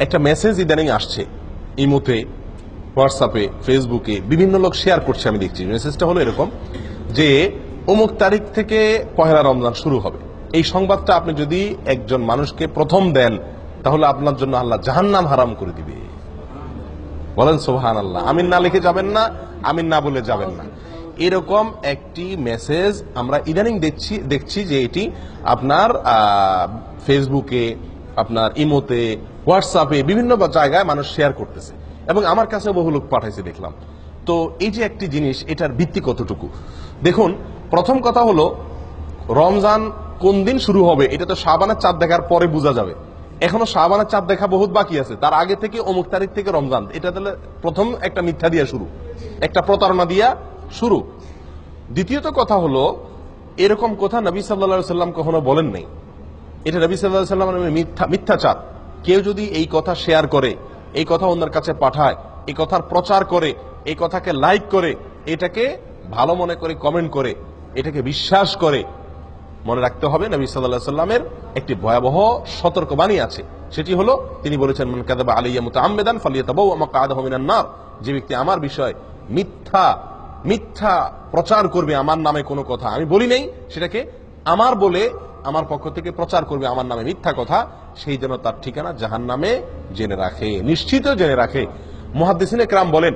একটা মেসেজ ইদানিং আসছে ইমোতে, হোয়াটসঅ্যাপে, ফেসবুকে বিভিন্ন লোক শেয়ার করছে, আমি দেখছি। মেসেজটা হলো এরকম যে অমুক তারিখ থেকে পহেলা রমজান শুরু হবে। এই সংবাদটা আপনি যদি একজন মানুষকে প্রথম দেন তাহলে আপনার জন্য আল্লাহ জাহান্নাম হারাম করে দিবে। বলেন সুবহানাল্লাহ। আমিন না লিখে যাবেন না, আমিন না বলে যাবেন না। এরকম একটি মেসেজ আমরা ইদানিং দেখছি যে এটি আপনার ফেসবুকে, আপনার ইমোতে, হোয়াটসঅ্যাপে বিভিন্ন জায়গায় মানুষ শেয়ার করতেছে এবং আমার কাছে বহু লোক পাঠাইছে দেখলাম। তো এই যে একটি জিনিস, এটার ভিত্তি কতটুকু? দেখুন, প্রথম কথা হলো রমজান কোন দিন শুরু হবে এটা তো শাবানের চাঁদ দেখার পরে বোঝা যাবে। এখনো শাবানের চাঁদ দেখা বহুত বাকি আছে, তার আগে থেকে অমুক তারিখ থেকে রমজান, এটা তাহলে প্রথম একটা মিথ্যা দিয়া শুরু, একটা প্রতারণা দিয়া শুরু। দ্বিতীয়ত কথা হলো, এরকম কথা নবী সাল্লাল্লাহু আলাইহি সাল্লাম কখনো বলেন নাই। এটা নবী সাল্লাল্লাহু আলাইহি সাল্লামের মিথ্যাচার। কেউ যদি এই কথা শেয়ার করে, এই কথা অন্যের কাছে পাঠায়, এই কথার প্রচার করে, এই কথাকে লাইক করে, এটাকে ভালো মনে করে কমেন্ট করে, এটাকে বিশ্বাস করে, মনে রাখতে হবে নবী সাল্লাল্লাহু আলাইহি সাল্লামের একটি ভয়াবহ সতর্কবাণী আছে। সেটি হলো তিনি বলেছেন, মান কাযাবা আলাইয়া মুতাআম্মিদান ফালিয়াতাবাওয়া মাকআদাহু মিনান নার। যে ব্যক্তি আমার বিষয় মিথ্যা প্রচার করবে, আমার নামে কোনো কথা আমি বলি নাই সেটাকে আমার বলে আমার পক্ষ থেকে প্রচার করবে আমার নামে মিথ্যা কথা, সেই জন্য তার ঠিকানা জাহান্নামে জেনে রাখে, নিশ্চিত জেনে রাখে। মুহাদ্দিসিনে কেরাম বলেন,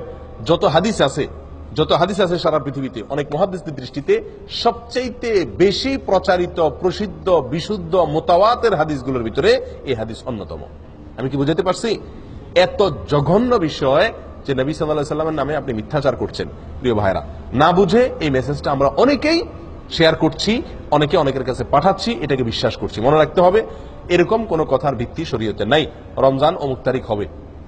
যত হাদিস আছে সারা পৃথিবীতে, অনেক মুহাদ্দিসদের দৃষ্টিতে সবচাইতে বেশি প্রচারিত, প্রসিদ্ধ, বিশুদ্ধ, মুতাওয়াতির হাদিসগুলোর ভিতরে এই হাদিস অন্যতম। আমি কি বুঝাতে পারছি? এত জঘন্য বিষয় যে নবী সাল্লাল্লাহু আলাইহি সাল্লামের নামে আপনি মিথ্যাচার করছেন। প্রিয় ভাইরা, না বুঝে এই মেসেজটা আমরা অনেকেই শেয়ার করছি, অনেকের কাছে পাঠাচ্ছি, এটাকে বিশ্বাস করছি। মনে রাখতে হবে, এরকম কোন কথার ভিত্তি শরীয়তে নাই। রমজান অমুক তারিখ হবে,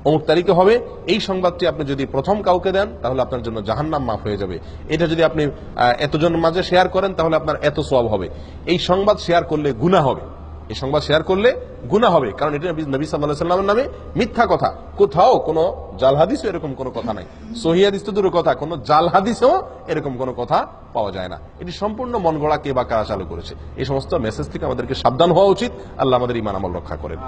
অমুক তারিখে হবে, এই সংবাদটি আপনি যদি প্রথম কাউকে দেন তাহলে আপনার জন্য জাহান্নাম মাফ হয়ে যাবে। এটা যদি আপনি এতজনের মাঝে শেয়ার করেন তাহলে আপনার এত সওয়াব হবে। এই সংবাদ শেয়ার করলে গুনাহ হবে, এই সংবাদ শেয়ার করলে গুনাহ হবে, কারণ এটা নবী সাল্লাল্লাহু আলাইহি সাল্লামের নামে মিথ্যা কথা। কোথাও কোনো জাল হাদিসও এরকম কোনো কথা নাই। সহিহ হাদিস তো দূরের কথা, কোনো জাল হাদিসেও এরকম কোনো কথা পাওয়া যায় না। এটি সম্পূর্ণ মন গড়া কে বা কারা চালু করেছে। এই সমস্ত মেসেজ থেকে আমাদেরকে সাবধান হওয়া উচিত। আল্লাহ আমাদের ঈমান আমল রক্ষা করেন।